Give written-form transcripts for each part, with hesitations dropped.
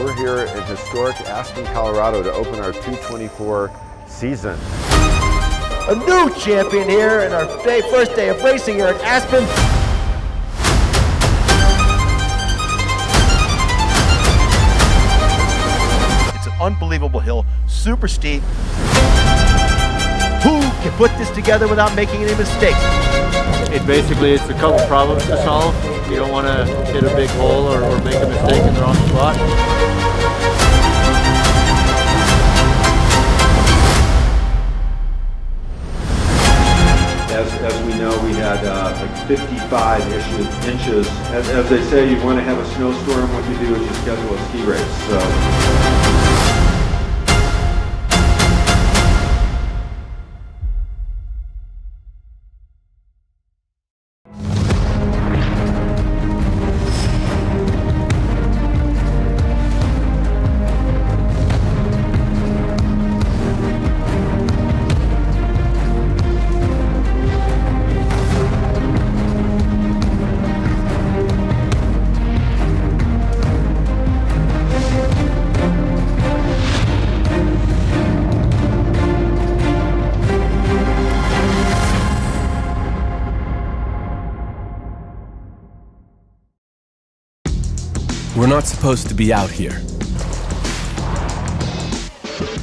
We're here in historic Aspen, Colorado to open our 224 season. A new champion here in our first day of racing here at Aspen. It's an unbelievable hill, super steep. Who can put this together without making any mistakes? It's a couple problems to solve. You don't want to hit a big hole or make a mistake in the wrong spot. As we know, we had like 55 inches. As they say, you want to have a snowstorm, what you do is you schedule a ski race. So. We're not supposed to be out here.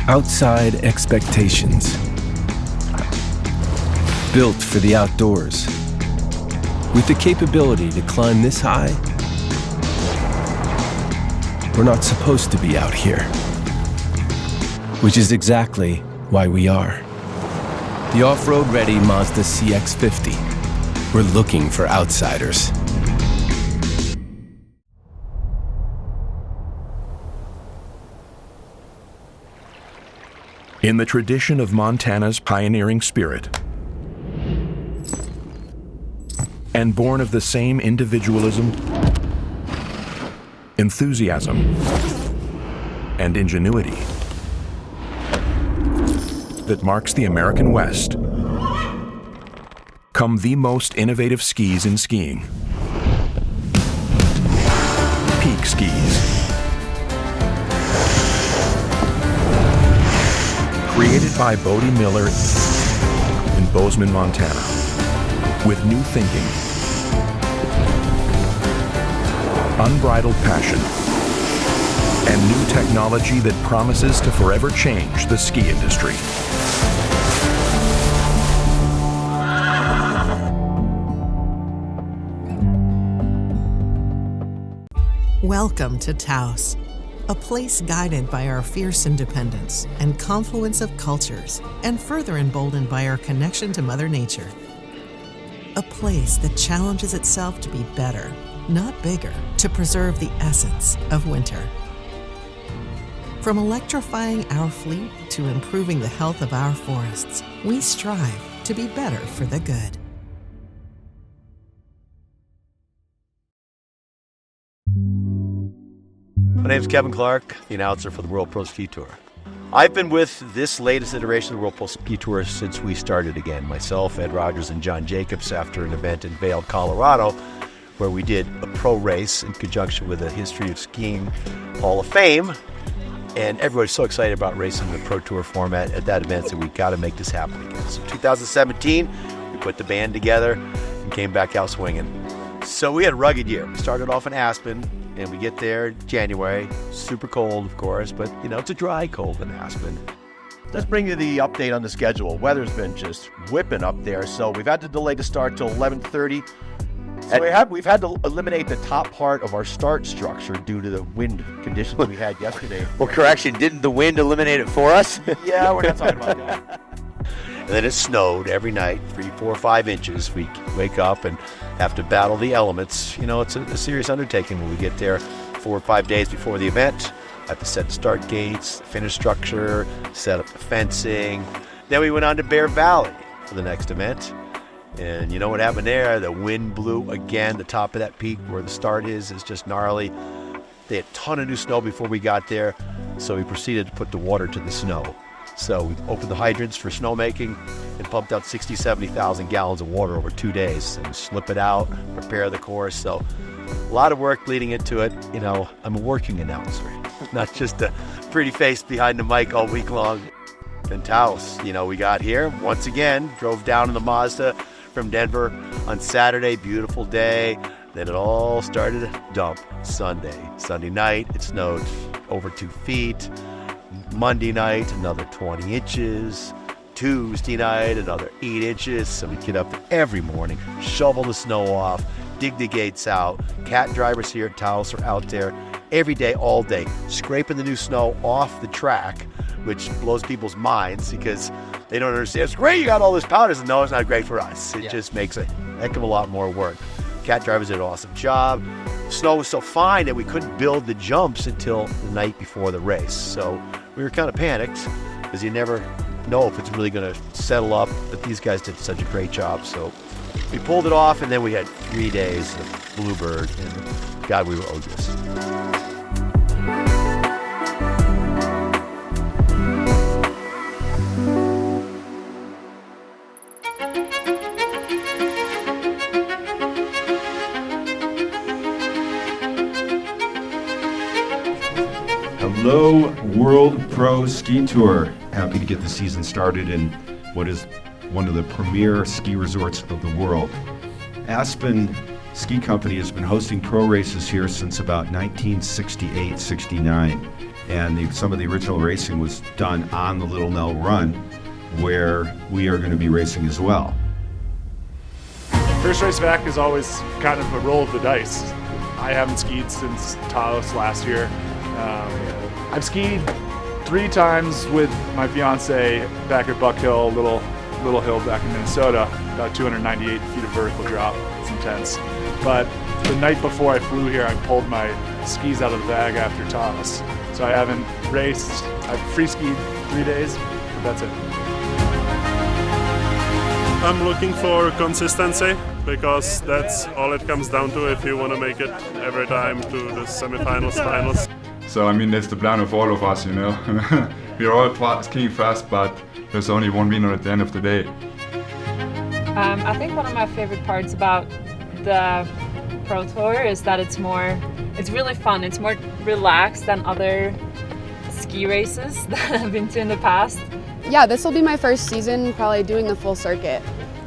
Outside expectations. Built for the outdoors. With the capability to climb this high, we're not supposed to be out here. Which is exactly why we are. The off-road ready Mazda CX-50. We're looking for outsiders. In the tradition of Montana's pioneering spirit, and born of the same individualism, enthusiasm, and ingenuity that marks the American West, come the most innovative skis in skiing. Peak skis. Created by Bodie Miller in Bozeman, Montana, with new thinking, unbridled passion, and new technology that promises to forever change the ski industry. Welcome to Taos, a place guided by our fierce independence and confluence of cultures, and further emboldened by our connection to Mother Nature. A place that challenges itself to be better, not bigger, to preserve the essence of winter. From electrifying our fleet to improving the health of our forests, we strive to be better for the good. My name's Kevin Clark, the announcer for the World Pro Ski Tour. I've been with this latest iteration of the World Pro Ski Tour since we started again. Myself, Ed Rogers, and John Jacobs after an event in Vail, Colorado, where we did a pro race in conjunction with the History of Skiing Hall of Fame. And everybody's so excited about racing in the Pro Tour format at that event, so we got to make this happen again. So 2017, we put the band together and came back out swinging. So we had a rugged year. We started off in Aspen, and we get there in January. Super cold, of course, but it's a dry cold in Aspen. Let's bring you the update on the schedule. Weather's been just whipping up there, so we've had to delay the start till 11:30. So we've had to eliminate the top part of our start structure due to the wind conditions we had yesterday. Well, correction, didn't the wind eliminate it for us? Yeah, we're not talking about that. And then it snowed every night, 3, 4, 5 inches. We wake up and have to battle the elements. It's a serious undertaking when we get there 4 or 5 days before the event. Have to set the start gates, finish structure, set up the fencing. Then we went on to Bear Valley for the next event. And you know what happened there? The wind blew again. The top of that peak where the start is just gnarly. They had a ton of new snow before we got there, so we proceeded to put the water to the snow. So we opened the hydrants for snowmaking and pumped out 60, 70,000 gallons of water over 2 days and slip it out, prepare the course. So a lot of work leading into it. I'm a working announcer. not just a pretty face behind the mic all week long. And Taos, we got here once again, drove down in the Mazda from Denver on Saturday, beautiful day. Then it all started to dump Sunday. Sunday night, it snowed over 2 feet. Monday night, another 20 inches. Tuesday night, another 8 inches. So we get up every morning, shovel the snow off, dig the gates out. Cat drivers here at Taos are out there every day, all day, scraping the new snow off the track, which blows people's minds because they don't understand. It's great you got all this powder. No, it's not great for us. It just makes a heck of a lot more work. Cat drivers did an awesome job. Snow was so fine that we couldn't build the jumps until the night before the race. So we were kind of panicked because you never know if it's really going to settle up. But these guys did such a great job. So we pulled it off, and then we had 3 days of Bluebird, and God, we were odious. Hello, World Pro Ski Tour. Happy to get the season started in what is one of the premier ski resorts of the world. Aspen Ski Company has been hosting pro races here since about 1968-69. And some of the original racing was done on the Little Nell Run, where we are going to be racing as well. First race back is always kind of a roll of the dice. I haven't skied since Taos last year. I've skied 3 times with my fiance back at Buck Hill, little hill back in Minnesota, about 298 feet of vertical drop. It's intense. But the night before I flew here, I pulled my skis out of the bag after Taos. So I haven't raced. I've free skied 3 days, but that's it. I'm looking for consistency because that's all it comes down to if you want to make it every time to the semifinals, finals. So I mean, that's the plan of all of us, We're all skiing fast, but there's only one winner at the end of the day. I think one of my favorite parts about the Pro Tour is that it's really fun. It's more relaxed than other ski races that I've been to in the past. Yeah, this will be my first season probably doing the full circuit.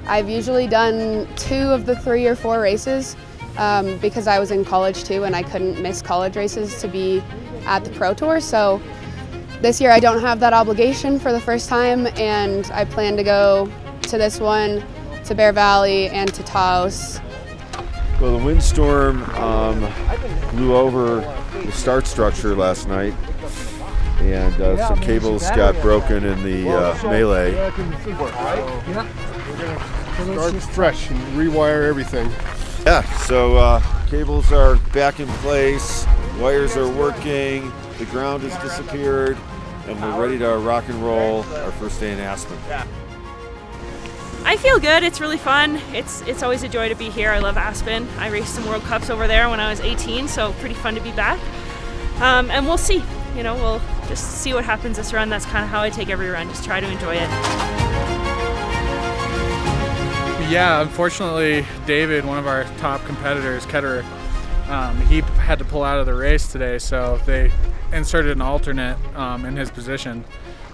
I've usually done 2 of the 3 or 4 races because I was in college too and I couldn't miss college races to be at the Pro Tour. So this year I don't have that obligation for the first time, and I plan to go to this one, to Bear Valley, and to Taos. Well, the windstorm blew over the start structure last night, and some cables got broken in the melee. Start fresh and rewire everything. Yeah, so cables are back in place, wires are working, the ground has disappeared, and we're ready to rock and roll our first day in Aspen. I feel good. It's really fun. It's always a joy to be here. I love Aspen. I raced some World Cups over there when I was 18, so pretty fun to be back. And we'll see. We'll just see what happens this run. That's kind of how I take every run, just try to enjoy it. Yeah, unfortunately, David, one of our top competitors, Ketterer, he had to pull out of the race today, so they inserted an alternate in his position.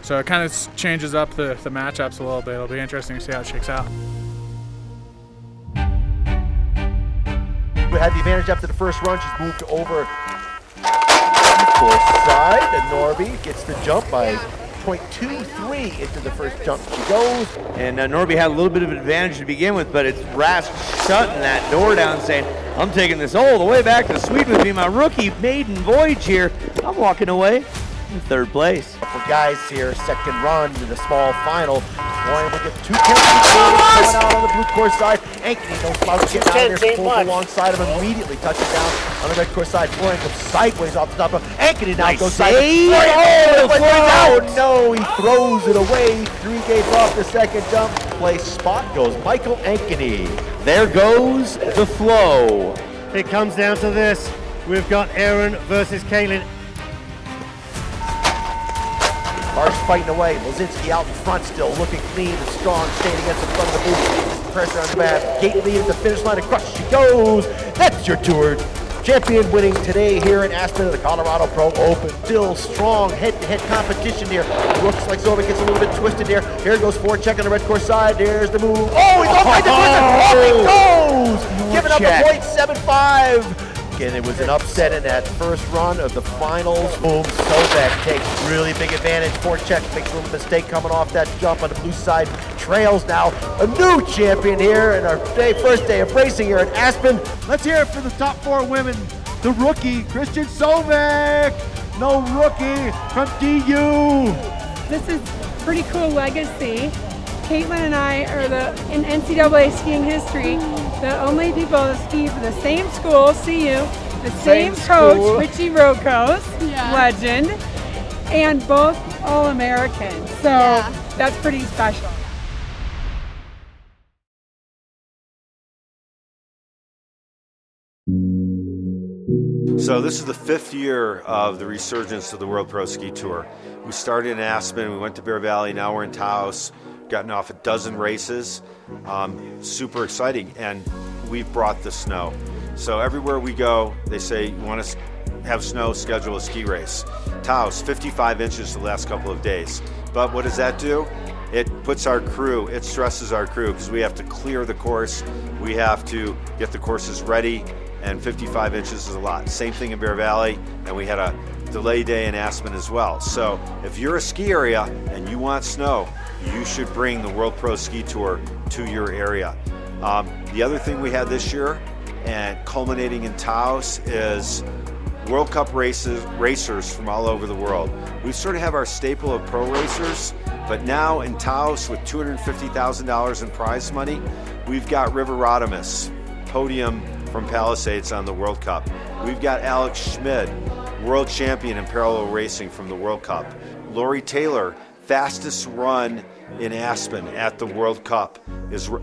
So it kind of changes up the matchups a little bit. It'll be interesting to see how it shakes out. We had the advantage after the first run. She's moved over course side, and Norby gets the jump by 0.23 into the first jump she goes. And Norby had a little bit of an advantage to begin with, but it's Rask shutting that door down saying, I'm taking this all the way back to Sweden with me, my rookie maiden voyage here. I'm walking away in 3rd place. Couple guys here, second run to the small final. Going to get 2 coming out on the blue course side. Ankeny, no slouch, getting out of there, pulled alongside him, immediately touches down on the red course side. Florian goes sideways off the top of Ankeny, now goes sideways. Oh no, he throws it away. 3 gates off the second jump. Place spot goes Michael Ankeny. There goes the flow. It comes down to this. We've got Aaron versus Kaylin. Marsh fighting away. Lozinski out in front still, looking clean and strong, staying against the front of the booth. Pressure on the back. Gately at the finish line. Across she goes. That's your tour champion winning today here in Aspen at the Colorado Pro Open. Still strong head-to-head competition here. Looks like Zovek gets a little bit twisted here. Here goes forecheck on the red course side. There's the move. Oh, he's all kinds of twisted. Off he goes! Giving up a .75. Again, it was an upset in that first run of the finals. Boom, Zovek takes really big advantage. Forecheck makes a little mistake coming off that jump on the blue side. Trails now a new champion here in our first day of racing here at Aspen. Let's hear it for the top 4 women. The rookie, Christian Zovek. No rookie from DU. This is pretty cool legacy. Caitlin and I are in NCAA skiing history, the only people to ski for the same school, CU, the same coach, Richie Rokos, legend, and both All-Americans. So that's pretty special. So this is the 5th year of the resurgence of the World Pro Ski Tour. We started in Aspen, we went to Bear Valley, now we're in Taos, gotten off a dozen races. Super exciting, and we've brought the snow. So everywhere we go, they say, you want to have snow, schedule a ski race. Taos, 55 inches the last couple of days. But what does that do? It puts our crew, it stresses our crew, because we have to clear the course, we have to get the courses ready, and 55 inches is a lot. Same thing in Bear Valley, and we had a delay day in Aspen as well. So if you're a ski area and you want snow, you should bring the World Pro Ski Tour to your area. The other thing we had this year, and culminating in Taos, is World Cup racers from all over the world. We sort of have our staple of pro racers, but now in Taos with $250,000 in prize money, we've got River Rodimus, podium from Palisades on the World Cup. We've got Alex Schmid, world champion in parallel racing from the World Cup. Lori Taylor, fastest run in Aspen at the World Cup.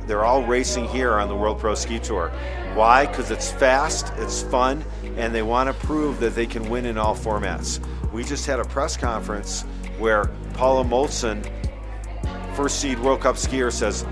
They're all racing here on the World Pro Ski Tour. Why? Because it's fast, it's fun, and they want to prove that they can win in all formats. We just had a press conference where Paula Moltzen, first seed World Cup skier, says,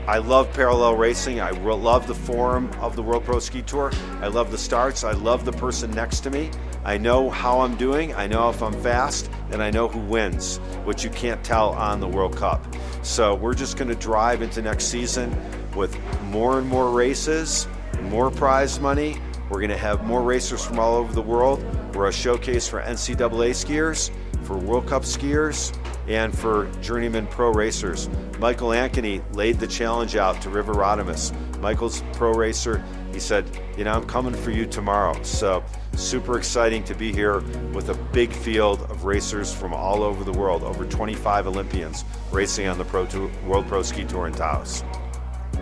I love parallel racing. I love the form of the World Pro Ski Tour. I love the starts. I love the person next to me. I know how I'm doing. I know if I'm fast, and I know who wins, which you can't tell on the World Cup. So we're just going to drive into next season with more and more races, more prize money. We're going to have more racers from all over the world. We're a showcase for NCAA skiers, for World Cup skiers, and for journeyman pro racers. Michael Ankeny laid the challenge out to River Rodimus. Michael's pro racer. He said, I'm coming for you tomorrow. So super exciting to be here with a big field of racers from all over the world, over 25 Olympians racing on the World Pro Ski Tour in Taos.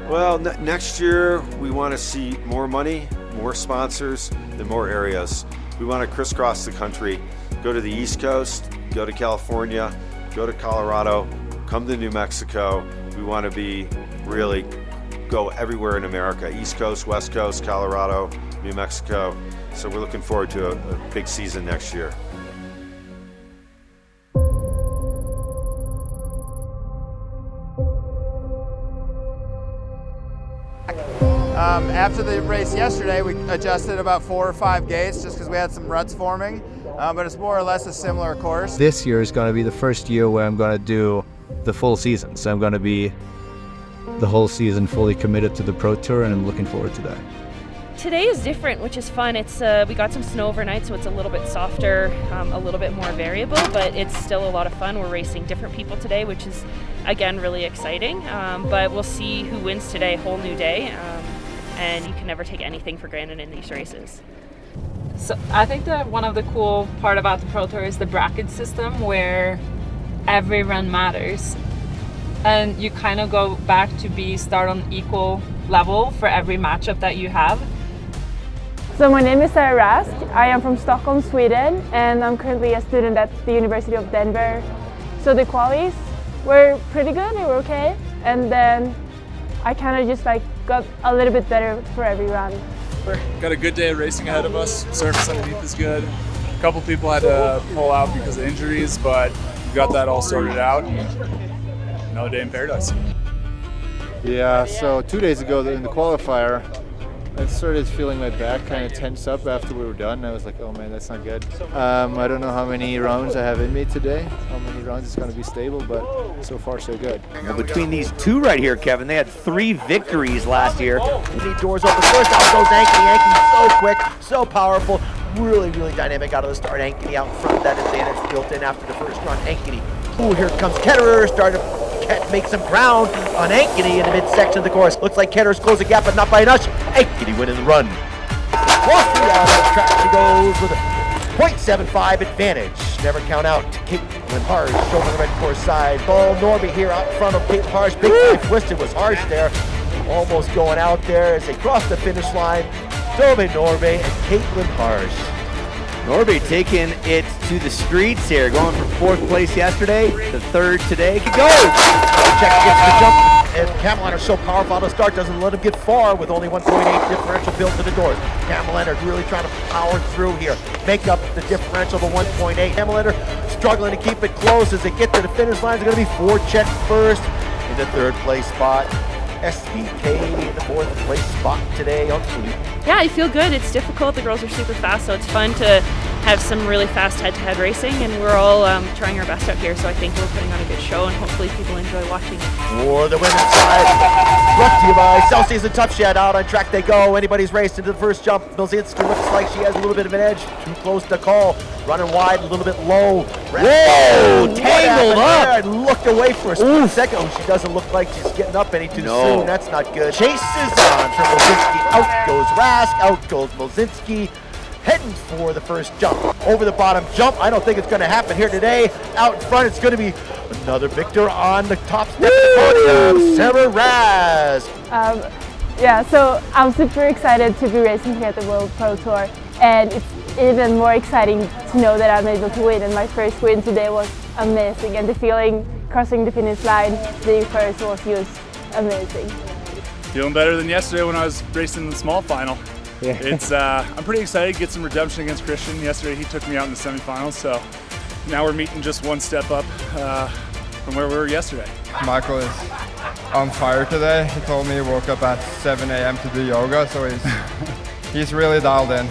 Well, next year we want to see more money, more sponsors, and more areas. We want to crisscross the country, go to the East Coast, go to California, go to Colorado, come to New Mexico. We want to really go everywhere in America, East Coast, West Coast, Colorado, New Mexico. So we're looking forward to a big season next year. After the race yesterday, we adjusted about 4 or 5 gates just because we had some ruts forming, but it's more or less a similar course. This year is going to be the first year where I'm going to do the full season, so I'm going to be the whole season fully committed to the Pro Tour, and I'm looking forward to that. Today is different, which is fun. It's we got some snow overnight, so it's a little bit softer, a little bit more variable, but it's still a lot of fun. We're racing different people today, which is, again, really exciting. But we'll see who wins today, whole new day. And you can never take anything for granted in these races. So I think that one of the cool part about the Pro Tour is the bracket system, where every run matters. And you kind of go back to start on equal level for every matchup that you have. So my name is Sarah Rask. I am from Stockholm, Sweden, and I'm currently a student at the University of Denver. So the qualies were pretty good, they were okay. And then I kind of just got a little bit better for every run. Got a good day of racing ahead of us. Surface underneath is good. A couple people had to pull out because of injuries, but we got that all sorted out. Another day in paradise. Yeah, so 2 days ago in the qualifier, I started feeling my back kind of tense up after we were done. I was like, oh man, that's not good. I don't know how many rounds I have in me today, how many rounds it's going to be stable, but so far so good. Well, between these two right here, Kevin, they had 3 victories last year. Need doors open first, out goes Ankeny. Ankeny so quick, so powerful, really, really dynamic out of the start. Ankeny out in front, that advantage built in after the first run. Ankeny, ooh, here comes Ketterer, starting to make some ground on Ankeny in the midsection of the course. Looks like Ketterer's closed the gap, but not by much. Ankeny winning the run. Crossing down the track, she goes with a .75 advantage. Never count out Caitlin Harsh over the red course side. Ball Norby here out in front of Caitlin Harsh. Big time twisted was Harsh there. Almost going out there as they cross the finish line. Dove Norby and Caitlin Harsh. Norby taking it to the streets here, going from 4th place yesterday to 3rd today. Could go! Check gets the jump, and Cameron is so powerful on the start, doesn't let him get far with only 1.8 differential built to the doors. Cameron really trying to power through here, make up the differential to 1.8. Cameron struggling to keep it close as they get to the finish line. It's going to be forecheck first in the 3rd place spot. SBK in the 4th place spot today on Fleet. Yeah, I feel good. It's difficult. The girls are super fast, so it's fun to have some really fast head-to-head racing, and we're all trying our best out here, so I think we're putting on a good show, and hopefully people enjoy watching it. For the women's side, brought to you by Celsius and Tough Shed. Out on track they go. Anybody's raced into the first jump. Milzinski looks like she has a little bit of an edge. Too close to call. Running wide, a little bit low. Whoa! Tangled up! And looked away for a split second. Oh, she doesn't look like she's getting up any too soon. That's not good. Chases on from Milzinski. Out goes Rask. Out goes Milzinski. Heading for the first jump. Over the bottom jump. I don't think it's going to happen here today. Out in front, it's going to be another victor on the top step of the podium. Sarah Raz. Yeah, so I'm super excited to be racing here at the World Pro Tour, and it's even more exciting to know that I'm able to win, and my first win today was amazing, and the feeling crossing the finish line being first was just amazing. Feeling better than yesterday when I was racing the small final. Yeah. It's I'm pretty excited to get some redemption against Christian. Yesterday he took me out in the semifinals, so now we're meeting just one step up from where we were yesterday. Michael is on fire today. He told me he woke up at 7 a.m. to do yoga, so he's really dialed in.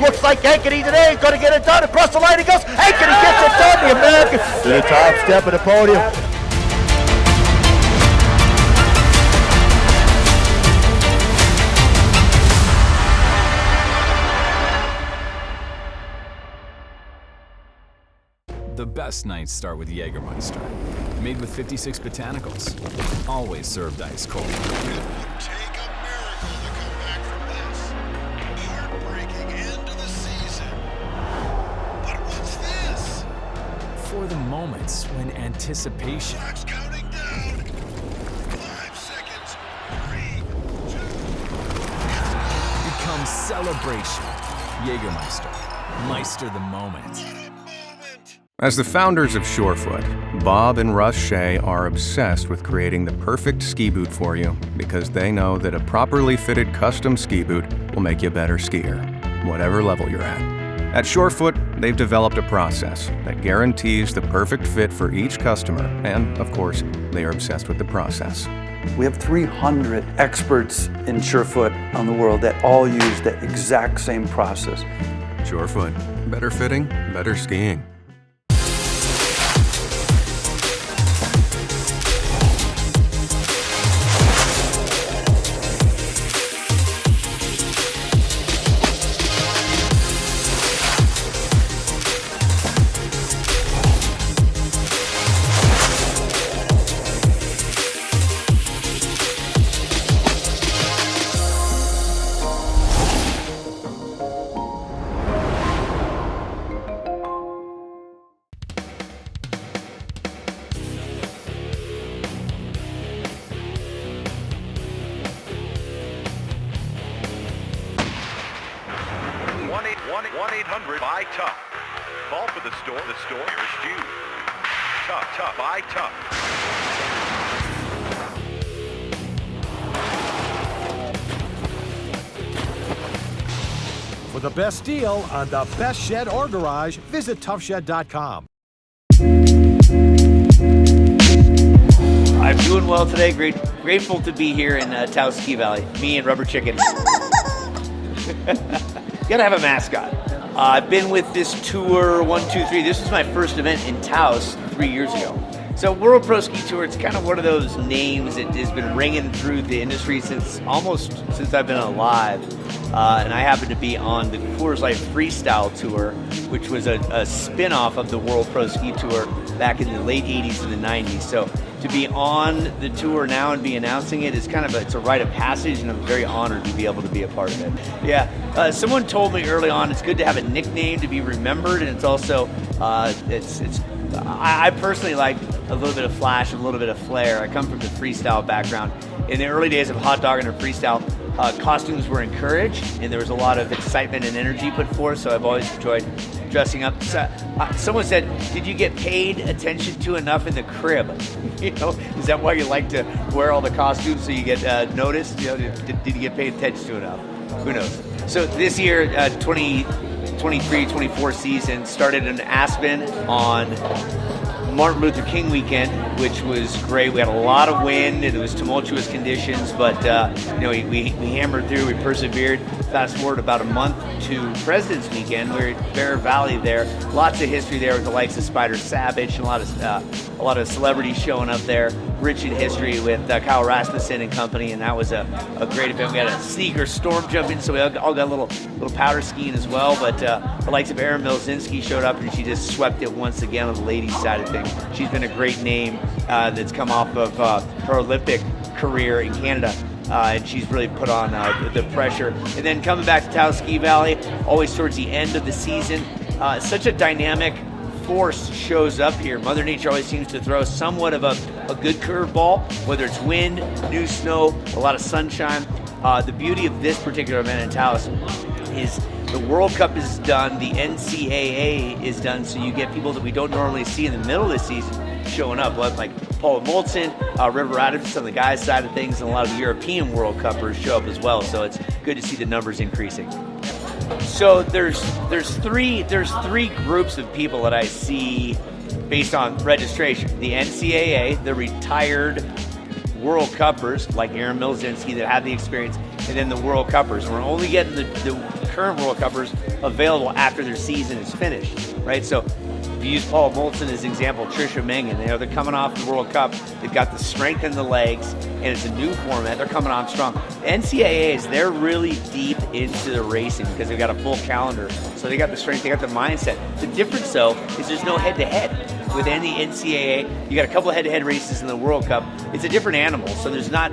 Looks like Ankeny today is going to get it done. Across the line he goes. Ankeny gets it done. The American to the top step of the podium. The best nights start with Jägermeister. Made with 56 botanicals. Always served ice cold. For the moments when anticipation becomes celebration. Jägermeister. Meister the moment. As the founders of Surefoot, Bob and Russ Shea are obsessed with creating the perfect ski boot for you because they know that a properly fitted custom ski boot will make you a better skier, whatever level you're at. At Surefoot, they've developed a process that guarantees the perfect fit for each customer, and of course, they are obsessed with the process. We have 300 experts in Surefoot on the world that all use the exact same process. Surefoot, better fitting, better skiing. Buy Tough. Call for the store nearest you. Tough, buy Tough. For the best deal on the best shed or garage, visit toughshed.com. I'm doing well today. Grateful to be here in Taos Ski Valley. Me and Rubber Chicken. You gotta have a mascot. I've been with this tour 1, 2, 3. This was my first event in Taos 3 years ago. So World Pro Ski Tour, it's kind of one of those names that has been ringing through the industry since I've been alive. And I happen to be on the Coors Light Freestyle Tour, which was a spin-off of the World Pro Ski Tour back in the late 80s and the 90s. So to be on the tour now and be announcing it is it's a rite of passage, and I'm very honored to be able to be a part of it. Yeah, someone told me early on it's good to have a nickname to be remembered, and it's also, I personally like a little bit of flash and a little bit of flair. I come from the freestyle background. In the early days of hot dog and freestyle, costumes were encouraged, and there was a lot of excitement and energy put forth, so I've always enjoyed dressing up. So, someone said, did you get paid attention to enough in the crib? Is that why you like to wear all the costumes so you get noticed? Did you get paid attention to enough? Who knows? So this year, 23-24 season started in Aspen on Martin Luther King weekend, which was great. We had a lot of wind and it was tumultuous conditions, but we hammered through, we persevered. Fast forward about a month to President's Weekend. We're at Bear Valley there. Lots of history there with the likes of Spider Savage and a lot of celebrities showing up there. Rich in history with Kyle Rasmussen and company, and that was a great event. We had a sneaker storm jumping, so we all got a little powder skiing as well. But the likes of Erin Milzinski showed up, and she just swept it once again on the ladies' side of things. She's been a great name that's come off of her Olympic career in Canada. And she's really put on the pressure. And then coming back to Taos Ski Valley, always towards the end of the season, such a dynamic force shows up here. Mother Nature always seems to throw somewhat of a good curveball, whether it's wind, new snow, a lot of sunshine. The beauty of this particular event in Taos is the World Cup is done, the NCAA is done, so you get people that we don't normally see in the middle of the season showing up, like Paul Moltzen, River Adams on the guys' side of things, and a lot of the European World Cuppers show up as well. So it's good to see the numbers increasing. So there's three groups of people that I see based on registration: the NCAA, the retired World Cuppers like Erin Milzinski that have the experience, and then the World Cuppers. And we're only getting the current World Cuppers available after their season is finished, right? So if you use Paul Moltzen as an example, Tricia Mengen, they're coming off the World Cup. They've got the strength in the legs, and it's a new format. They're coming on strong. The NCAAs, they're really deep into the racing because they've got a full calendar. So they got the strength, they got the mindset. The difference, though, is there's no head-to-head. With any NCAA, you got a couple of head-to-head races in the World Cup. It's a different animal, so you're not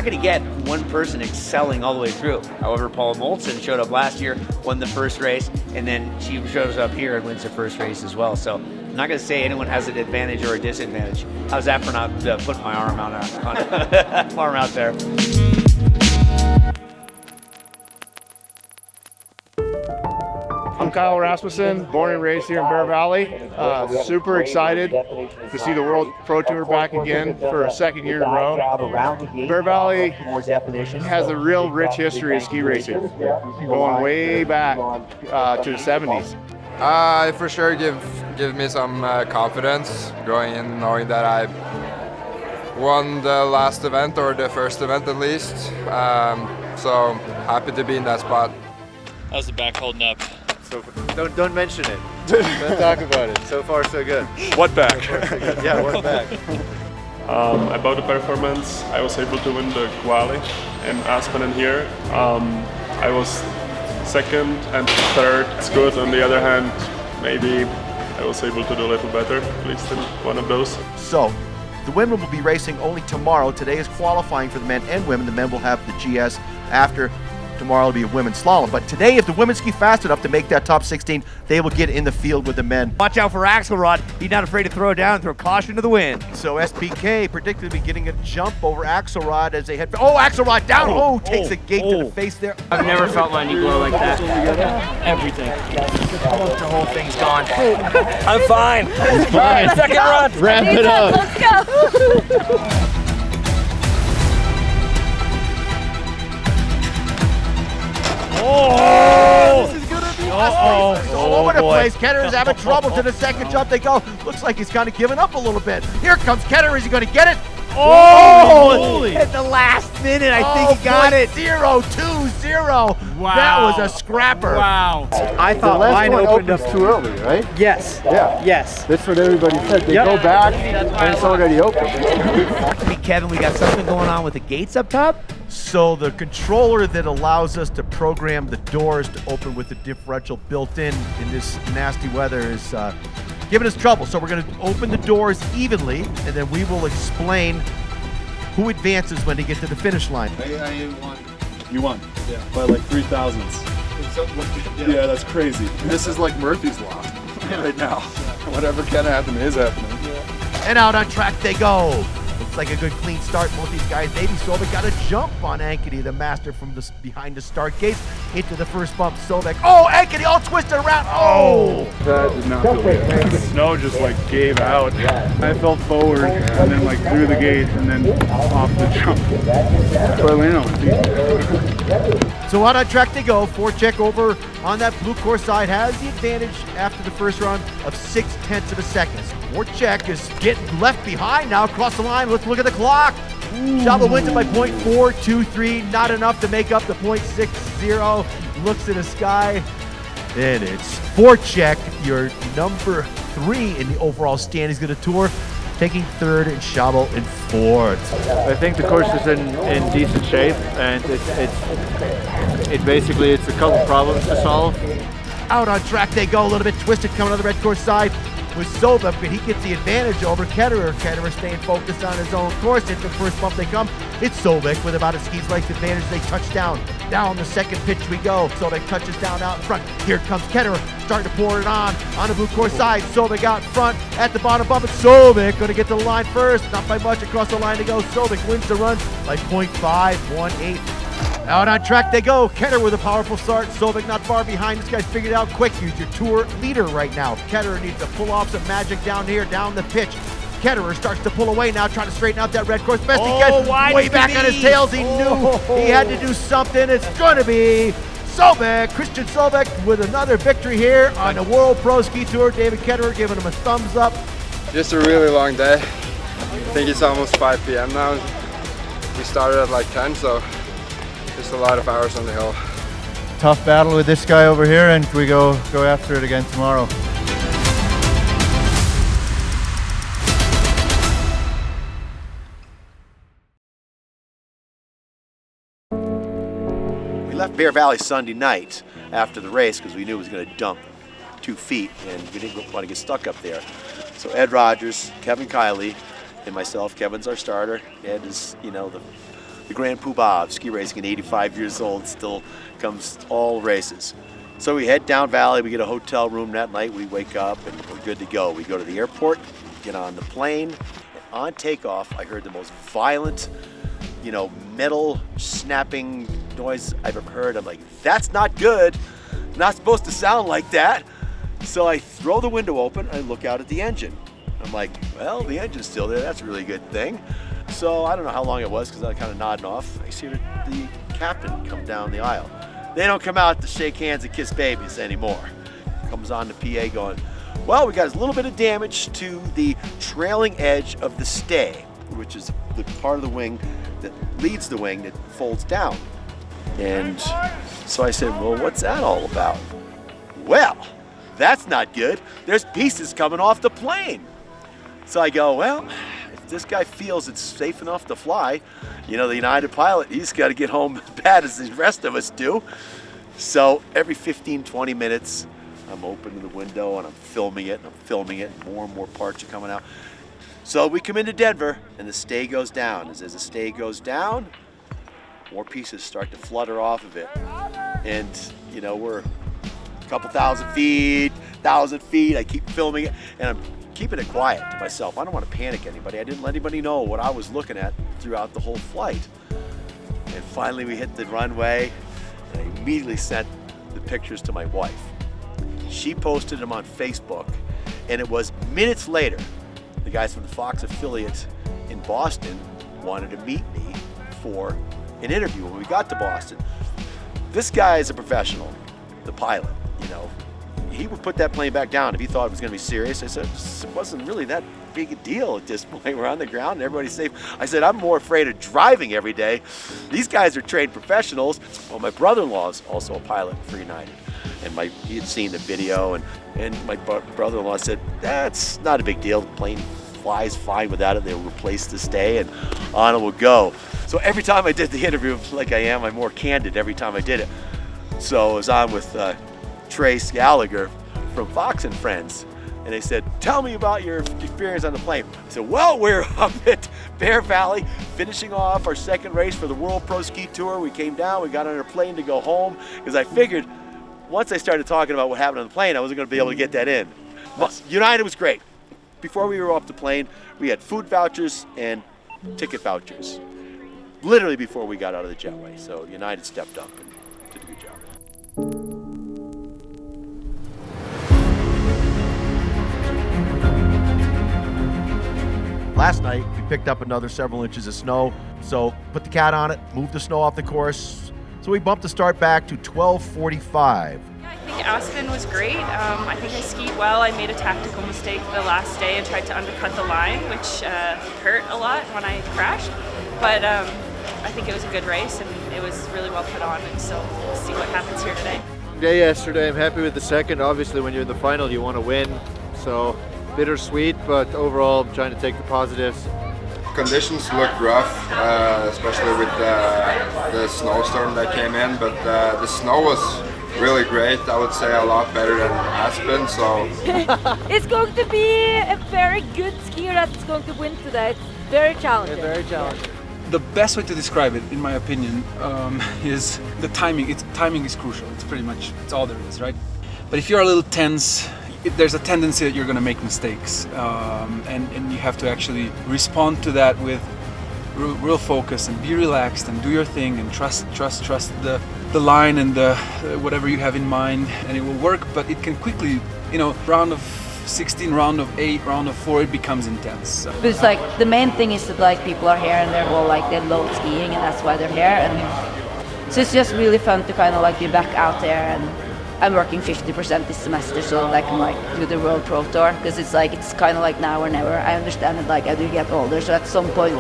going to get one person excelling all the way through. However, Paula Moltzen showed up last year, won the first race, and then she shows up here and wins her first race as well. So I'm not going to say anyone has an advantage or a disadvantage. How's that for not putting my arm out there? I'm Kyle Rasmussen, born and raised here in Bear Valley. Super excited to see the World Pro Tour back again for a second year in a row. Bear Valley has a real rich history of ski racing, going way back to the 70s. It for sure give me some confidence going in, knowing that I won the last event, or the first event at least. So happy to be in that spot. How's the back holding up? So don't mention it. Don't talk about it. So far, so good. What back? Yeah, what back? About the performance, I was able to win the quali in Aspen and here. I was second and third. It's good. On the other hand, maybe I was able to do a little better, at least in one of those. So, the women will be racing only tomorrow. Today is qualifying for the men and women. The men will have the GS after. Tomorrow will be a women's slalom. But today, if the women ski fast enough to make that top 16, they will get in the field with the men. Watch out for Axelrod. He's not afraid to throw it down and throw caution to the wind. So SPK predicted to be getting a jump over Axelrod as they head. Oh, Axelrod down. Takes a gate to the face there. I've never felt my knee glow like that. Everything. The whole thing's gone. I'm fine. It's fine. Second run. Wrap it up. Let's go. Oh! This is gonna be all over the place. Ketter is having trouble to the second jump. They go. Looks like he's kind of giving up a little bit. Here comes Ketter. Is he going to get it? Oh! At the last minute, I think he got it. 0.020. Wow. That was a scrapper. Wow. I thought mine opened up too early, right? Yes. Yeah. Yes. That's what everybody said. They go back and it's already open. Kevin, we got something going on with the gates up top. So the controller that allows us to program the doors to open with the differential built in this nasty weather is giving us trouble. So we're going to open the doors evenly, and then we will explain who advances when they get to the finish line. I won. You won. Yeah. By like 3 thousandths. Yeah, that's crazy. This is like Murphy's Law right now. Whatever can happen is happening. And out on track they go. Looks like a good clean start. Both these guys, Davey Sobek got a jump on Ankeny, the master from behind the start gates, into the first bump. Sobek, oh, Ankeny all twisted around. Oh! That did not feel good. The snow just like gave out. I fell forward and then like through the gate and then off the jump. But you know, so out on track they go. Forecheck over on that blue course side has the advantage after the first run of 0.6 of a second. Forecheck is getting left behind now across the line. Let's look at the clock. Schauble wins it by 0.423. Not enough to make up the 0.60. Looks at the sky. And it's Forecheck, your number 3 in the overall standings of the tour, taking third and Schauble in fourth. I think the course is in decent shape, and it's a couple problems to solve. Out on track they go, a little bit twisted coming on the red course side with Sobek, but he gets the advantage over Ketterer. Ketterer staying focused on his own course. Into the first bump they come. It's Sobek with about a ski's length advantage. They touch down. Down the second pitch we go. Sobek touches down out in front. Here comes Ketterer, starting to pour it on the blue course side. Sobek out in front at the bottom bump. It's Sobek going to get to the line first. Not by much across the line to go. Sobek wins the run by 0.518. Out on track they go. Ketterer with a powerful start. Sobek not far behind. This guy's figured it out quick. He's your tour leader right now. Ketterer needs to pull off some magic down here, down the pitch. Ketterer starts to pull away now, trying to straighten out that red course. Best he can. Way back on his tails. He knew he had to do something. It's going to be Sobek, Christian Sobek, with another victory here on the World Pro Ski Tour. David Ketterer giving him a thumbs up. Just a really long day. I think it's almost 5 p.m. now. We started at like 10, so just a lot of hours on the hill. Tough battle with this guy over here, and we go after it again tomorrow. We left Bear Valley Sunday night after the race because we knew it was going to dump 2 feet and we didn't want to get stuck up there. So Ed Rogers, Kevin Kiley, and myself, Kevin's our starter. Ed is, you know, the grand poobah of ski racing at 85 years old, still comes to all races. So we head down valley, we get a hotel room that night, we wake up and we're good to go. We go to the airport, get on the plane, and on takeoff I heard the most violent, you know, metal snapping noise I've ever heard. I'm like, that's not good, not supposed to sound like that. So I throw the window open, I look out at the engine. I'm like, well, the engine's still there, that's a really good thing. So I don't know how long it was because I was kind of nodding off. I see the captain come down the aisle. They don't come out to shake hands and kiss babies anymore. Comes on the PA going, well, we got a little bit of damage to the trailing edge of the stay, which is the part of the wing that leads the wing that folds down. And so I said, well, what's that all about? Well, that's not good. There's pieces coming off the plane. So I go, well, if this guy feels it's safe enough to fly, you know, the United pilot, he's got to get home as bad as the rest of us do. So every 15, 20 minutes, I'm opening the window and I'm filming it, and more and more parts are coming out. So we come into Denver and the stay goes down. As the stay goes down, more pieces start to flutter off of it. And, you know, we're a couple thousand feet, 1,000 feet. I keep filming it and I'm keeping it quiet to myself. I don't want to panic anybody. I didn't let anybody know what I was looking at throughout the whole flight. And finally we hit the runway and I immediately sent the pictures to my wife. She posted them on Facebook and it was minutes later. The guys from the Fox affiliate in Boston wanted to meet me for an interview when we got to Boston. This guy is a professional, the pilot, you know. he would put that plane back down if he thought it was going to be serious. I said, it wasn't really that big a deal at this point. We're on the ground and everybody's safe. I said, I'm more afraid of driving every day. These guys are trained professionals. Well, my brother-in-law is also a pilot for United. And he had seen the video, and my brother-in-law said, that's not a big deal. The plane flies fine without it. They'll replace this day, and on it will go. So every time I did the interview, like I am, I'm more candid every time I did it. So I was on with Trace Gallagher from Fox and Friends, and they said, tell me about your experience on the plane. I said, well, we're up at Bear Valley finishing off our second race for the World Pro Ski Tour. We came down, we got on our plane to go home, because I figured once I started talking about what happened on the plane, I wasn't going to be able to get that in. But United was great. Before we were off the plane, we had food vouchers and ticket vouchers, literally before we got out of the jetway. So United stepped up and did a good job. Last night, we picked up another several inches of snow, so put the cat on it, moved the snow off the course. So we bumped the start back to 12:45. I think Aspen was great. I think I skied well. I made a tactical mistake the last day and tried to undercut the line, which hurt a lot when I crashed. But I think it was a good race and it was really well put on, and so we'll see what happens here today. Day yesterday, I'm happy with the second. Obviously, when you're in the final, you want to win. So bittersweet, but overall, I'm trying to take the positives. Conditions looked rough, especially with the snowstorm that came in, but the snow was really great. I would say a lot better than Aspen. So it's going to be a very good skier that's going to win today. It's very challenging. Yeah, very challenging. The best way to describe it, in my opinion, is the timing. Timing is crucial. It's all there is, right? But if you're a little tense, there's a tendency that you're going to make mistakes, and you have to actually respond to that with real focus and be relaxed and do your thing and trust the line and the whatever you have in mind, and it will work. But it can quickly, round of 16, round of 8, round of 4, it becomes intense. But it's like the main thing is that like people are here and they're all like they love skiing and that's why they're here, and so it's just really fun to kind of like be back out there. And I'm working 50% this semester so that I can like do the World Pro Tour, because it's kind of like now or never. I understand that like I do get older, so at some point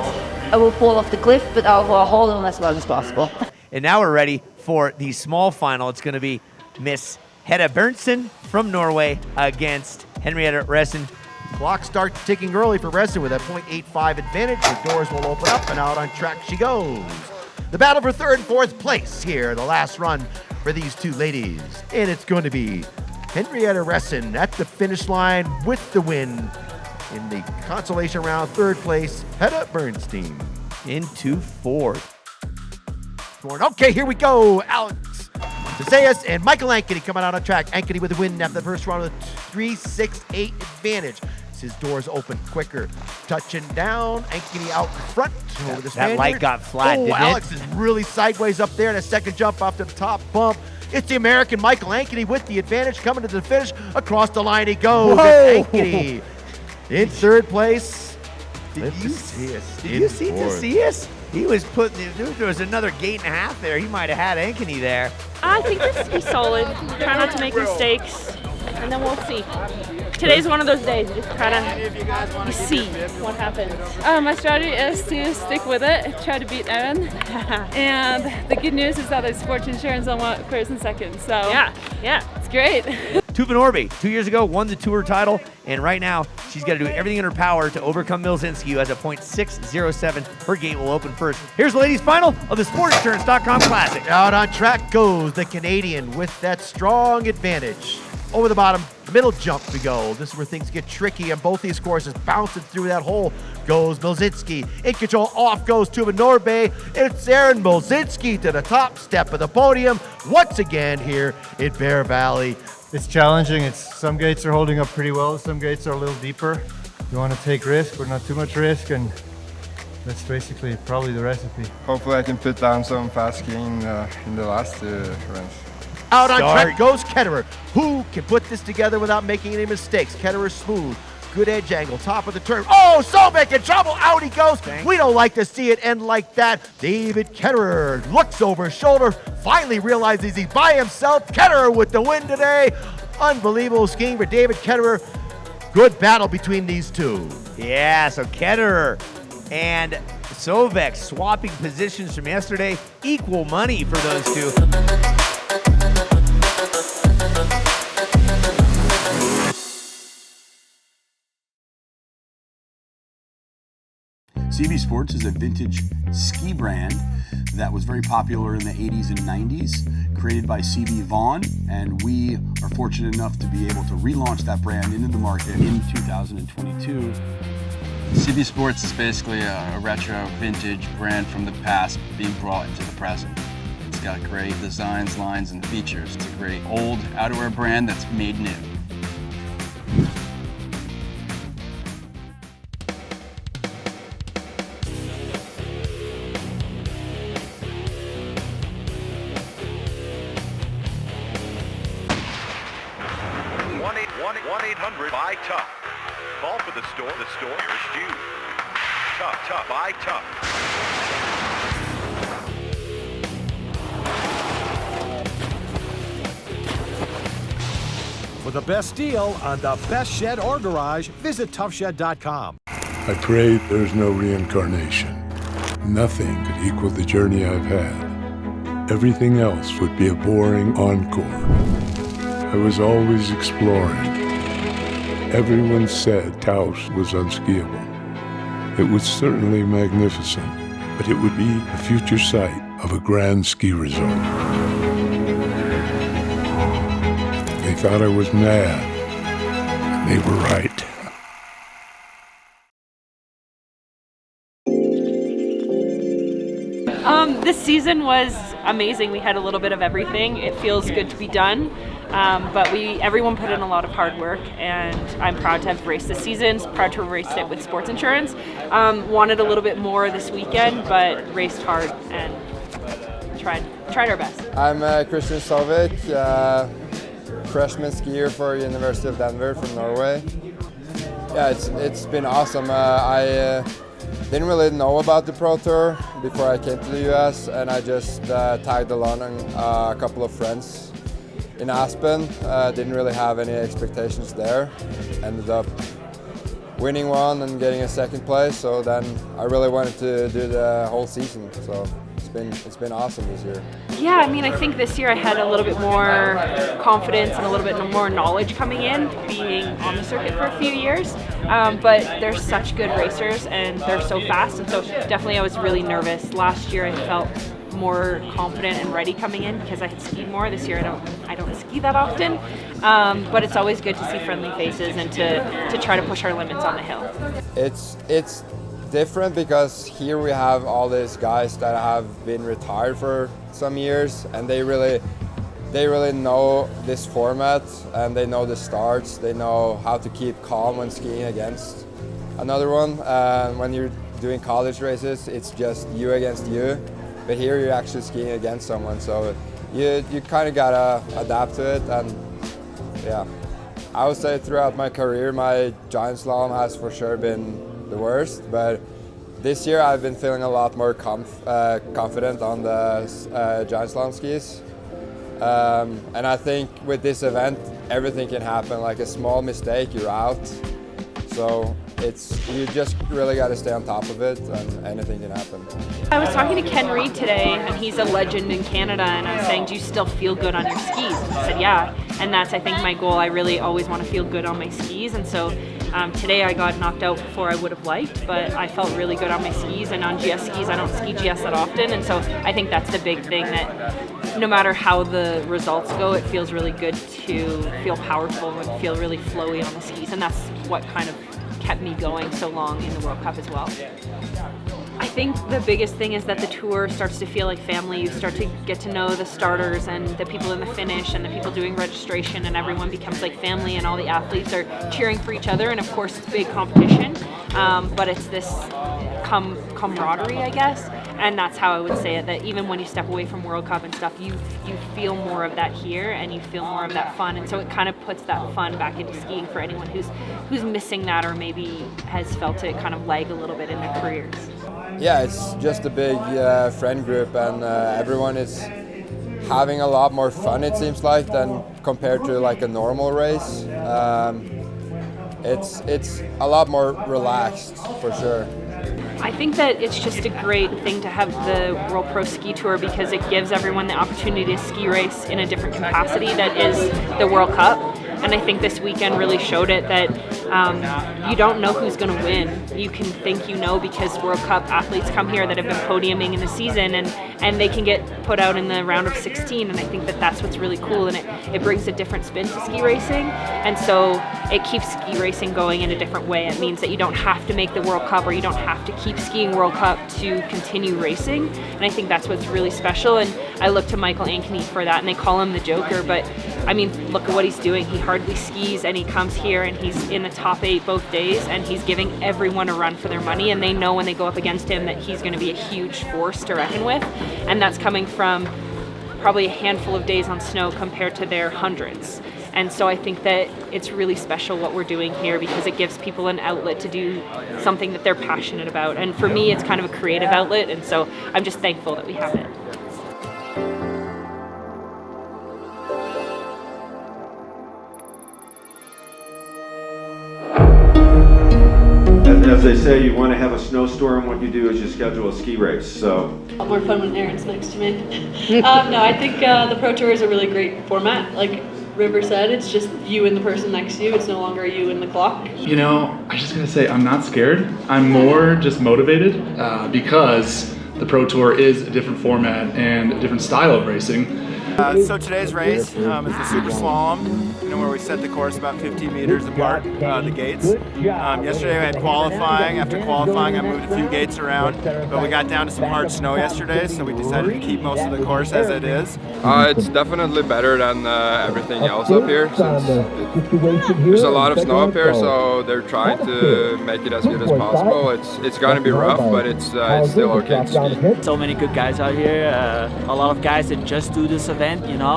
I will fall off the cliff, but I'll hold on as long as possible. And now we're ready for the small final. It's going to be Miss Hedda Berntsen from Norway against Henrietta Ressen. Clock starts ticking early for Ressen with a .85 advantage. The doors will open up and out on track she goes. The battle for third and fourth place here, the last run for these two ladies. And it's going to be Henrietta Ressen at the finish line with the win. In the consolation round, third place, Hedda Bernstein. Into fourth. Okay, here we go. Alex Zayas and Michael Ankeny coming out on track. Ankeny with the win after the first round with a 3.68 advantage. His doors open quicker. Touching down. Ankeny out front over the Spaniard. That light got flat, didn't Alex it? is really sideways up there in a second jump off the top bump. It's the American Michael Ankeny with the advantage coming to the finish. Across the line he goes. It's Ankeny in third place. Did you see Tacius? He was there was another gate and a half there. He might have had Ankeny there. I think this is solid. Try not to make mistakes, and then we'll see. Today's one of those days. You just kind of see what happens. My strategy is to stick with it, try to beat Erin. And the good news is that there's sports insurance on first and second. So yeah, it's great. Tuva Norby, 2 years ago, won the tour title, and right now she's got to do everything in her power to overcome Milzinski, who has a .607. Her gate will open first. Here's the ladies' final of the SportInsurance.com Classic. Out on track goes the Canadian with that strong advantage. Over the bottom, middle jump we go. This is where things get tricky on both these courses. Bouncing through that hole goes Milzinski. In control, off goes Tuva Norby. It's Erin Milzinski to the top step of the podium once again here in Bear Valley. It's challenging. Some gates are holding up pretty well. Some gates are a little deeper. You want to take risk, but not too much risk, and that's basically probably the recipe. Hopefully I can put down some fast skiing in the last two runs. Out on track goes Ketterer. Who can put this together without making any mistakes? Ketterer smooth. Good edge angle, top of the turn. Oh, Sobek in trouble. Out he goes. We don't like to see it end like that. David Ketterer looks over his shoulder, finally realizes he's by himself. Ketterer with the win today. Unbelievable skiing for David Ketterer. Good battle between these two. Yeah, so Ketterer and Sovek swapping positions from yesterday. Equal money for those two. CB Sports is a vintage ski brand that was very popular in the 80s and 90s, created by CB Vaughn, and we are fortunate enough to be able to relaunch that brand into the market in 2022. CB Sports is basically a retro vintage brand from the past being brought into the present. It's got great designs, lines, and features. It's a great old outerwear brand that's made new. Buy Tough. Call for the store. Here's Jude. Tough. Buy Tough. For the best deal on the best shed or garage, visit toughshed.com. I prayed there's no reincarnation. Nothing could equal the journey I've had. Everything else would be a boring encore. I was always exploring. Everyone said Taos was unskiable. It was certainly magnificent, but it would be the future site of a grand ski resort. They thought I was mad, and they were right. This season was amazing. We had a little bit of everything. It feels good to be done, but everyone put in a lot of hard work, and I'm proud to have raced this season, proud to have raced it with sports insurance. Wanted a little bit more this weekend, but raced hard and tried our best. I'm Christian Sovek, freshman skier for University of Denver from Norway. Yeah, it's been awesome. I didn't really know about the Pro Tour before I came to the US, and I just tagged along a couple of friends in Aspen. Didn't really have any expectations there. Ended up winning one and getting a second place, so then I really wanted to do the whole season. So it's been awesome this year. Yeah, I mean, I think this year I had a little bit more confidence and a little bit more knowledge coming in, being on the circuit for a few years. But they're such good racers and they're so fast, and so definitely I was really nervous. Last year I felt more confident and ready coming in because I had skied more. This year I don't ski that often, but it's always good to see friendly faces and to try to push our limits on the hill. It's different because here we have all these guys that have been retired for some years, and they really know this format, and they know the starts. They know how to keep calm when skiing against another one. When you're doing college races, it's just you against you, but here you're actually skiing against someone, so you kind of gotta adapt to it. And yeah, I would say throughout my career, my giant slalom has for sure been the worst, but this year I've been feeling a lot more confident on the giant slalom skis. And I think with this event, everything can happen. Like a small mistake, you're out. So you just really got to stay on top of it, and anything can happen. I was talking to Ken Reed today, and he's a legend in Canada, and I was saying, do you still feel good on your skis? And he said, yeah, and that's, I think, my goal. I really always want to feel good on my skis, and so today I got knocked out before I would have liked, but I felt really good on my skis, and on GS skis, I don't ski GS that often, and so I think that's the big thing, that no matter how the results go, it feels really good to feel powerful and feel really flowy on the skis, and that's what kind of kept me going so long in the World Cup as well. I think the biggest thing is that the tour starts to feel like family. You start to get to know the starters and the people in the finish and the people doing registration, and everyone becomes like family, and all the athletes are cheering for each other, and of course it's big competition, but it's this camaraderie, I guess, and that's how I would say it, that even when you step away from World Cup and stuff, you feel more of that here, and you feel more of that fun, and so it kind of puts that fun back into skiing for anyone who's missing that, or maybe has felt it kind of lag a little bit in their careers. Yeah, it's just a big friend group, and everyone is having a lot more fun, it seems like, than compared to like a normal race. It's a lot more relaxed for sure. I think that it's just a great thing to have the World Pro Ski Tour because it gives everyone the opportunity to ski race in a different capacity that is the World Cup. And I think this weekend really showed it that you don't know who's going to win. You can think you know because World Cup athletes come here that have been podiuming in the season and they can get put out in the round of 16. And I think that that's what's really cool, and it brings a different spin to ski racing. And so it keeps ski racing going in a different way. It means that you don't have to make the World Cup or you don't have to keep skiing World Cup to continue racing. And I think that's what's really special. And I look to Michael Ankeny for that, and they call him the Joker, but I mean, look at what he's doing. He hardly skis, and he comes here and he's in the top 8 both days, and he's giving everyone a run for their money, and they know when they go up against him that he's going to be a huge force to reckon with. And that's coming from probably a handful of days on snow compared to their hundreds. And so I think that it's really special what we're doing here because it gives people an outlet to do something that they're passionate about. And for me, it's kind of a creative outlet, and so I'm just thankful that we have it. As they say, you want to have a snowstorm, what you do is you schedule a ski race. So A lot more fun when Aaron's next to me. No, I think the Pro Tour is a really great format. Like River said, it's just you and the person next to you. It's no longer you and the clock. You know, I was just gonna say I'm not scared. I'm more just motivated because the Pro Tour is a different format and a different style of racing. So today's race is the super slalom, where we set the course about 15 meters apart, the gates. Yesterday we had qualifying. After qualifying I moved a few gates around, but we got down to some hard snow yesterday, so we decided to keep most of the course as it is. It's definitely better than everything else up here, since there's a lot of snow up here, so they're trying to make it as good as possible. It's going to be rough, but it's still okay to ski. So many good guys out here, a lot of guys that just do this event,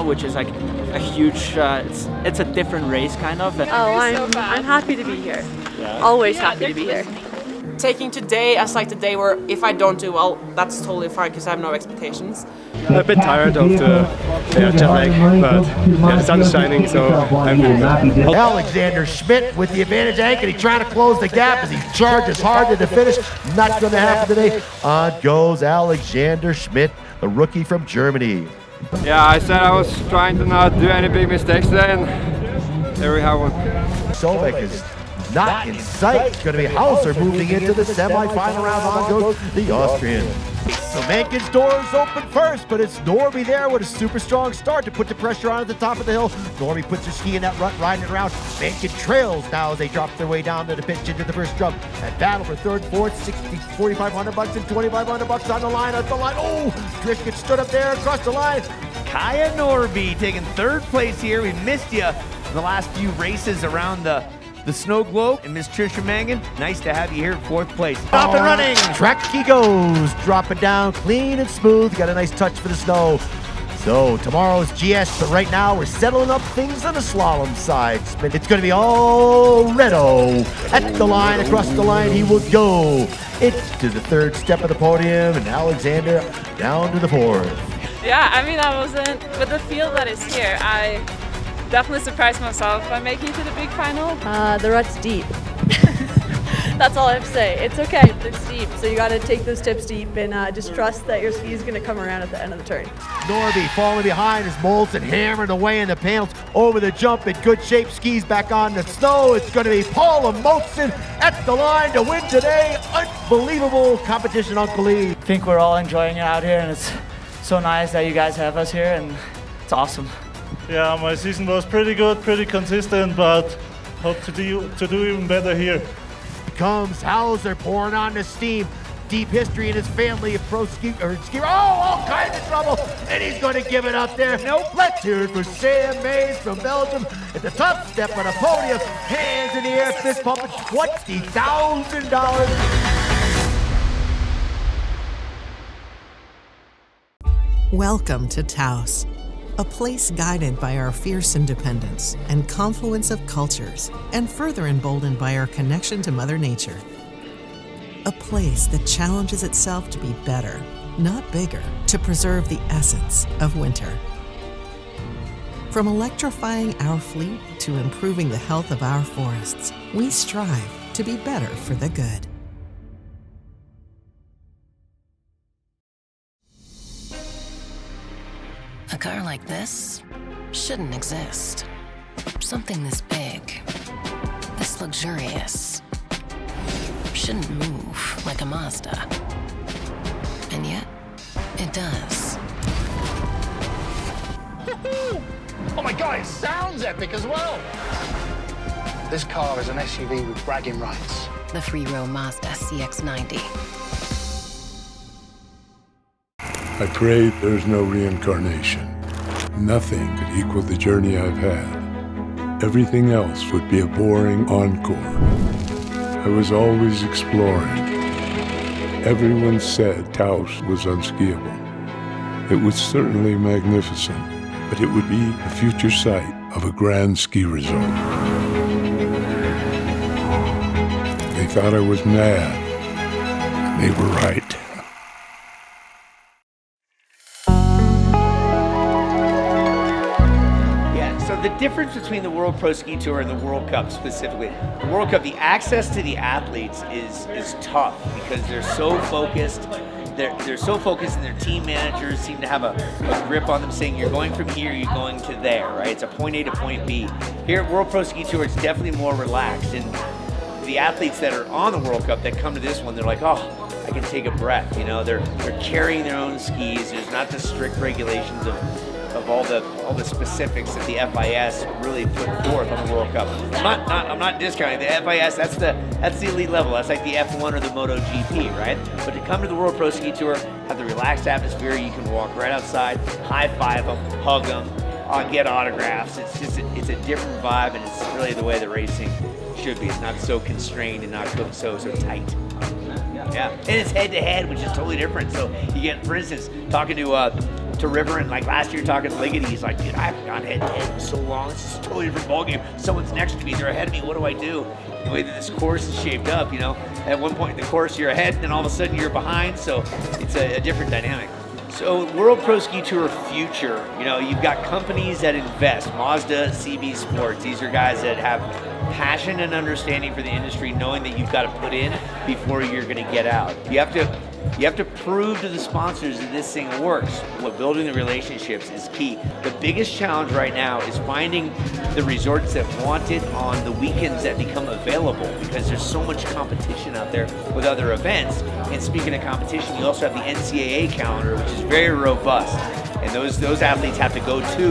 which is like a huge, it's a different race kind of. I'm happy to be here. Always happy to be here. Taking today as like the day where if I don't do well, that's totally fine because I have no expectations. A bit tired of the jet lag, but the sun is shining, so I'm really happy. Alexander Schmidt with the advantage. Ankeny trying to close the gap as he charges hard to the finish. Not going to happen today. On goes Alexander Schmidt, the rookie from Germany. Yeah, I said I was trying to not do any big mistakes today, and there we have one. Solveig is not in sight. It's going to be Hauser moving into the semifinal round. On goes the Austrian. So Mankin's door is open first, but it's Norby there with a super strong start to put the pressure on at the top of the hill. Norby puts her ski in that rut, riding it around. Mankin trails now as they drop their way down to the pitch into the first jump. That battle for third, fourth, 4,500 bucks and 2,500 bucks on the line. At the line, oh, Trish gets stood up there across the line. Kaya Norby taking third place here. We missed you in the last few races around the snow globe. And Miss Trisha Mangan, nice to have you here in fourth place. Off and running. Track he goes, drop it down clean and smooth. Got a nice touch for the snow. So tomorrow's GS, but right now we're settling up things on the slalom side. It's going to be all Redo. At the line, across the line he will go. Into the third step of the podium, and Alexander down to the fourth. Yeah, I mean, I wasn't, with the field that is here, I definitely surprised myself by making it to the big final. The rut's deep. That's all I have to say. It's okay, it's deep, so you got to take those tips deep and just trust that your ski is going to come around at the end of the turn. Norby falling behind as Molson hammering away in the panels over the jump in good shape. Skis back on the snow. It's going to be Paula Molson at the line to win today. Unbelievable competition, Uncle Lee. I think we're all enjoying it out here, and it's so nice that you guys have us here, and it's awesome. Yeah, my season was pretty good, pretty consistent, but hope to do even better here. Comes Hauser pouring on the steam. Deep history in his family of pro ski. All kinds of trouble, and he's going to give it up there. Nope. Let's hear it for Sam Mays from Belgium at the top step on the podium. Hands in the air, fist pumping, $20,000. Welcome to Taos, a place guided by our fierce independence and confluence of cultures, and further emboldened by our connection to Mother Nature. A place that challenges itself to be better, not bigger, to preserve the essence of winter. From electrifying our fleet to improving the health of our forests, we strive to be better for the good. A car like this shouldn't exist. Something this big, this luxurious, shouldn't move like a Mazda. And yet, it does. Oh my God, it sounds epic as well. This car is an SUV with bragging rights. The three-row Mazda CX-90. I prayed there's no reincarnation. Nothing could equal the journey I've had. Everything else would be a boring encore. I was always exploring. Everyone said Taos was unskiable. It was certainly magnificent, but it would be the future site of a grand ski resort. They thought I was mad, and they were right. The difference between the World Pro Ski Tour and the World Cup specifically, the World Cup, the access to the athletes is tough because they're so focused. They're so focused, and their team managers seem to have a grip on them, saying you're going from here, you're going to there, right? It's a point A to point B. Here at World Pro Ski Tour, it's definitely more relaxed, and the athletes that are on the World Cup that come to this one, they're like, oh, I can take a breath. You know, they're carrying their own skis. There's not the strict regulations of all the specifics that the FIS really put forth on the World Cup. I'm not discounting the FIS. That's the elite level. That's like the F1 or the MotoGP, right? But to come to the World Pro Ski Tour, have the relaxed atmosphere. You can walk right outside, high five them, hug them, get autographs. It's a different vibe, and it's really the way the racing should be. It's not so constrained and not so tight. Yeah, and it's head to head, which is totally different. So you get, for instance, talking to River, and like last year talking to Liggett, he's like, dude, I haven't gone head to head in so long. This is a totally different ballgame. Someone's next to me, they're ahead of me. What do I do? The way that this course is shaped up, you know, at one point in the course you're ahead, and then all of a sudden you're behind. So it's a different dynamic. So World Pro Ski Tour future, you know, you've got companies that invest, Mazda, CB Sports. These are guys that have passion and understanding for the industry, knowing that you've got to put in before you're going to get out. You have to prove to the sponsors that this thing works. Well, building the relationships is key. The biggest challenge right now is finding the resorts that want it on the weekends that become available, because there's so much competition out there with other events. And speaking of competition, you also have the NCAA calendar, which is very robust. And those athletes have to go to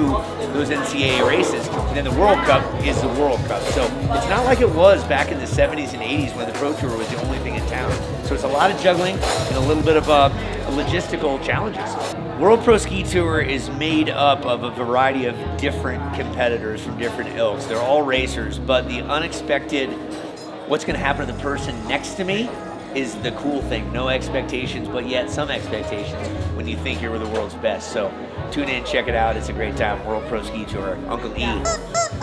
those NCAA races. And then the World Cup is the World Cup. So it's not like it was back in the 70s and 80s when the Pro Tour was the only thing in town. So it's a lot of juggling and a little bit of logistical challenges. World Pro Ski Tour is made up of a variety of different competitors from different ilks. They're all racers, but the unexpected, what's going to happen to the person next to me, is the cool thing. No expectations, but yet some expectations when you think you're the world's best. So tune in, check it out. It's a great time. World Pro Ski Tour. Uncle E,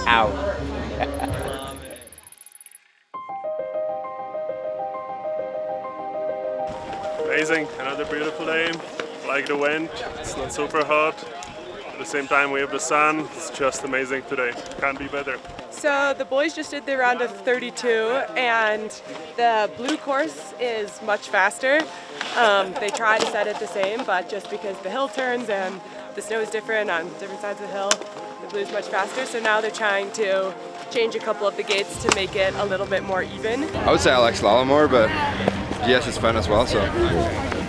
out. Amazing, another beautiful day. Like the wind, it's not super hot. At the same time we have the sun. It's just amazing today. Can't be better. So the boys just did the round of 32, and the blue course is much faster. They try to set it the same, but just because the hill turns and the snow is different on different sides of the hill, the blue is much faster. So now they're trying to change a couple of the gates to make it a little bit more even. I would say I like slalom more, but yes, it's fun as well. So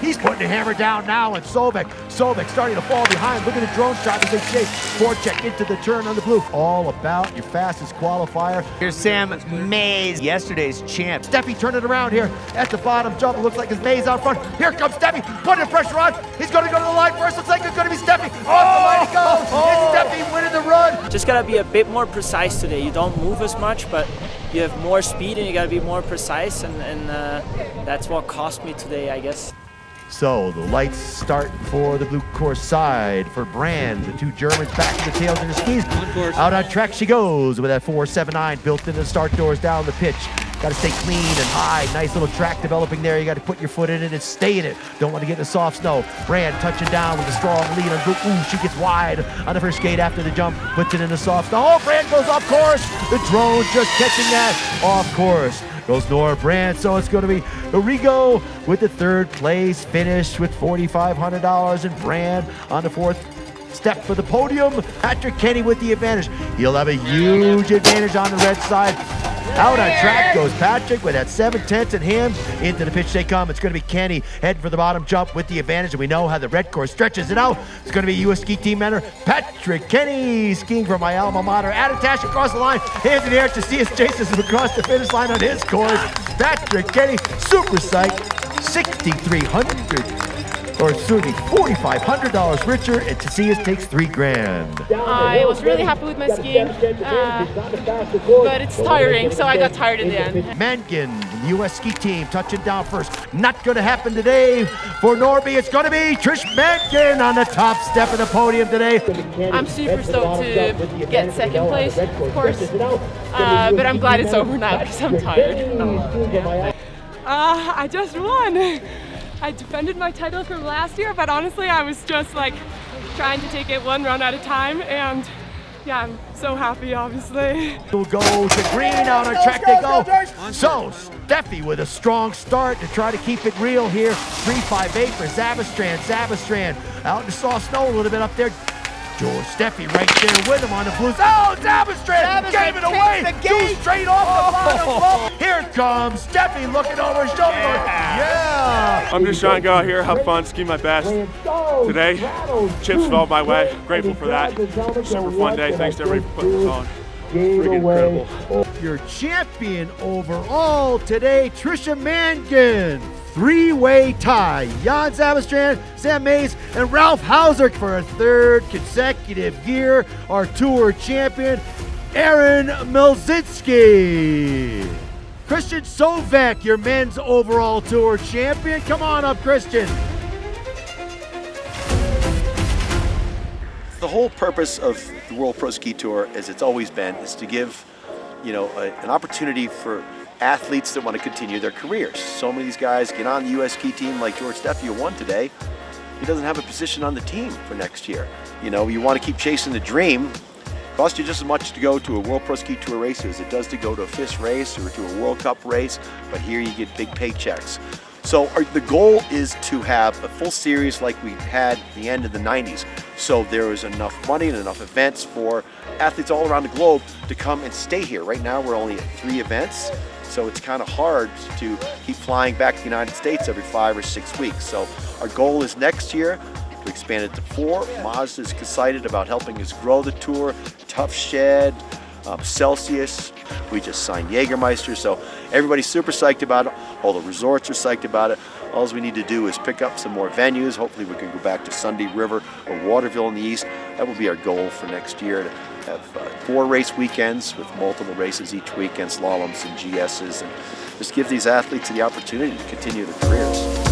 he's putting the hammer down now, and Solveig starting to fall behind. Look at the drone shot as they chase. Forecheck into the turn on the blue. All about your fastest qualifier. Here's Sam Mays, yesterday's champ. Steffi turning it around here at the bottom jump. It looks like it's Mays out front. Here comes Steffi, putting the pressure on. He's going to go to the line first. Looks like it's going to be Steffi. Off the line he goes. It's Steffi winning the run. Just gotta be a bit more precise today. You don't move as much, but you have more speed and you gotta be more precise, and that's what cost me today, I guess. So the lights start for the blue course side for Brand. The two Germans back to the tails of their skis. Out on track she goes with that 4.79 built into the start doors down the pitch. Got to stay clean and high. Nice little track developing there. You got to put your foot in it and stay in it. Don't want to get in the soft snow. Brand touching down with a strong lead on group. Ooh, she gets wide on the first gate after the jump. Puts it in the soft snow. Oh, Brand goes off course. The drone just catching that off course. Goes Nora Brand, so it's going to be Arrigo with the third place finish with $4,500, and Brand on the fourth step for the podium. Patrick Kenny with the advantage. He'll have a huge advantage on the red side. Out on track goes Patrick with that 7/10 in him. Into the pitch they come. It's going to be Kenny heading for the bottom jump with the advantage, and we know how the red course stretches it out. It's going to be U.S. ski team member Patrick Kenny skiing from my alma mater. Attitash across the line. Hands in the air to see us chases him across the finish line on his course. Patrick Kenny, super psyched, 6,300. Or excuse me, $4,500 richer, and Tacias takes $3,000. I was really happy with my skiing, but it's tiring, so I got tired at the end. Mankin, the U.S. ski team, touching down first. Not going to happen today for Norby. It's going to be Trish Mankin on the top step of the podium today. I'm super stoked to get second place, of course, but I'm glad it's over now because I'm tired. I just won. I defended my title from last year, but honestly, I was just like trying to take it one run at a time, and yeah, I'm so happy, obviously. We'll go to green, out on track they go. So, Steffi with a strong start to try to keep it real here. 3.58 for Zavestrand. Zavestrand out in the soft snow a little bit up there. George Steffi right there with him on the blues. Oh, Zavestrand gave it away. Two straight off the bottom. Here comes Steffi looking over his shoulder. Yeah. I'm just trying to go out here, have fun, ski my best. Today, chips fell my way. Grateful for that. Super fun day. Thanks to everybody for putting this on. Freaking incredible. Your champion overall today, Trisha Mankin. Three-way tie. Jan Zavestrand, Sam Mays, and Ralph Hauser for a third consecutive year. Our tour champion, Aaron Milzinski. Christian Sovek, your men's overall tour champion. Come on up, Christian. The whole purpose of the World Pro Ski Tour, as it's always been, is to give, an opportunity for athletes that want to continue their careers. So many of these guys get on the U.S. ski team like George Steffi, who won today. He doesn't have a position on the team for next year. You want to keep chasing the dream. It costs you just as much to go to a World Pro Ski Tour race as it does to go to a FIS race or to a World Cup race, but here you get big paychecks. So the goal is to have a full series like we had at the end of the 90s. So there was enough money and enough events for athletes all around the globe to come and stay here. Right now we're only at 3 events, so it's kind of hard to keep flying back to the United States every 5 or 6 weeks. So our goal is next year to expand it to 4. Mazda is excited about helping us grow the tour. Tough Shed, Celsius. We just signed Jägermeister, so everybody's super psyched about it. All the resorts are psyched about it. All we need to do is pick up some more venues. Hopefully we can go back to Sunday River or Waterville in the east. That will be our goal for next year, to have 4 race weekends with multiple races each week and slaloms and GSs, and just give these athletes the opportunity to continue their careers.